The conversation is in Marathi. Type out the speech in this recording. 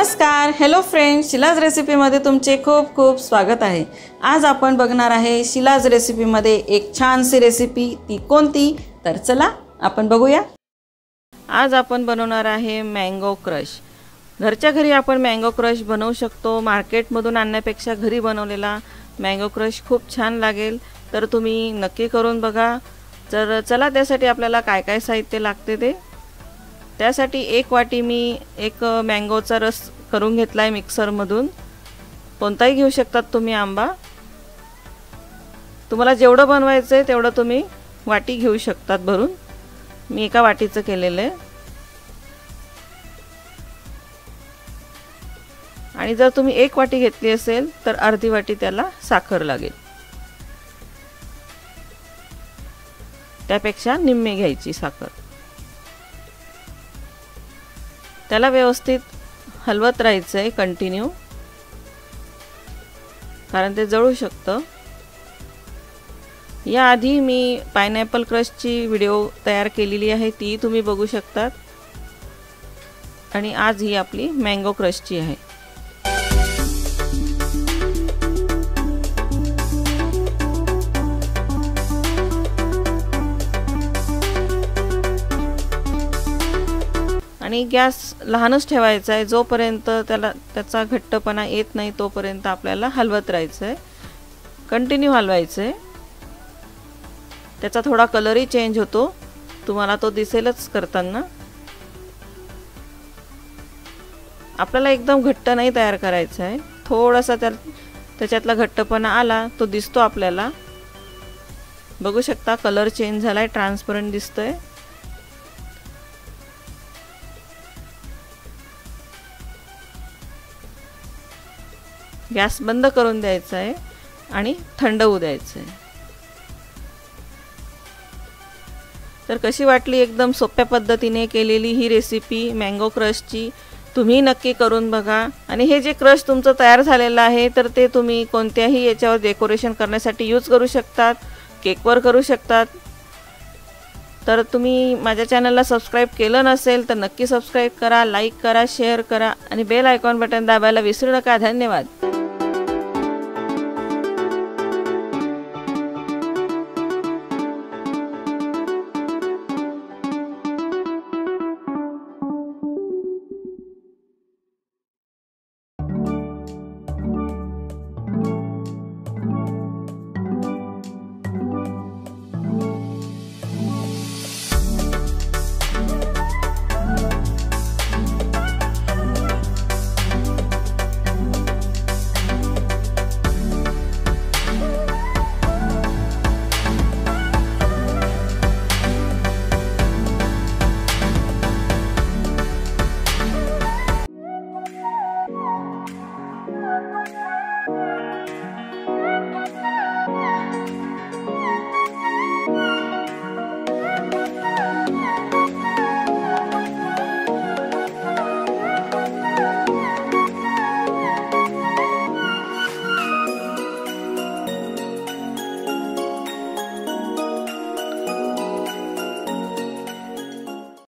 नमस्कार, हॅलो फ्रेंड्स, शिलाज रेसिपीमध्ये तुमचे खूप खूप स्वागत आहे। आज आपण बघणार आहे शिलाज रेसिपीमध्ये एक छानशी रेसिपी। ती कोणती तर चला आपण बघूया। आज आपण बनवणार आहे मँगो क्रश। घरच्या घरी आपण मँगो क्रश बनवू शकतो। मार्केटमधून आणण्यापेक्षा घरी बनवलेला मँगो क्रश खूप छान लागेल, तर तुम्ही नक्की करून बघा। तर चला त्यासाठी आपल्याला काय काय साहित्य लागते ते। त्यासाठी एक वाटी मी एक मँगोचा रस करून घेतलाय मिक्सरमधून। कोणताही घेऊ शकतात तुम्ही आंबा। तुम्हाला जेवढं बनवायचं आहे तेवढं तुम्ही वाटी घेऊ शकतात भरून। मी एका वाटीचं केलेलं आहे। आणि जर तुम्ही एक वाटी घेतली असेल तर अर्धी वाटी त्याला साखर लागेल। त्यापेक्षा निम्मी घ्यायची साखर। त्याला व्यवस्थित हलवत राहायचं आहे कंटिन्यू, कारण ते जळू शकतं। याआधी मी पायनॅपल क्रशची व्हिडिओ तयार केलेली आहे, ती तुम्ही बघू शकतात। आणि आज ही आपली मँगो क्रशची आहे। आणि गॅस लहानच ठेवायचा आहे। जोपर्यंत त्याचा घट्टपणा येत नाही तोपर्यंत आपल्याला हलवत राहायचं आहे, कंटिन्यू हलवायचं आहे। त्याचा थोडा कलरही चेंज होतो, तुम्हाला तो दिसेलच करताना। आपल्याला एकदम घट्ट नाही तयार करायचं आहे, थोडासा त्याच्यातला घट्टपणा आला तो दिसतो आपल्याला। बघू शकता कलर चेंज झालाय, ट्रान्सपरंट दिसतोय। गॅस बंद करून द्यायचा आहे आणि थंड होऊ द्यायचं आहे। तर कशी वाटली एकदम सोप्या पद्धतीने केलेली ही रेसिपी मँगो क्रशची। तुम्ही नक्की करून बघा। आणि हे जे क्रश तुमचं तयार झालेलं आहे तर ते तुम्ही कोणत्याही याच्यावर डेकोरेशन करण्यासाठी यूज करू शकतात, केकवर करू शकतात। तर तुम्ही माझ्या चॅनलला सबस्क्राईब केलं नसेल तर नक्की सबस्क्राईब करा, लाईक करा, शेअर करा आणि बेल आयकॉन बटन दाबायला विसरू नका। धन्यवाद।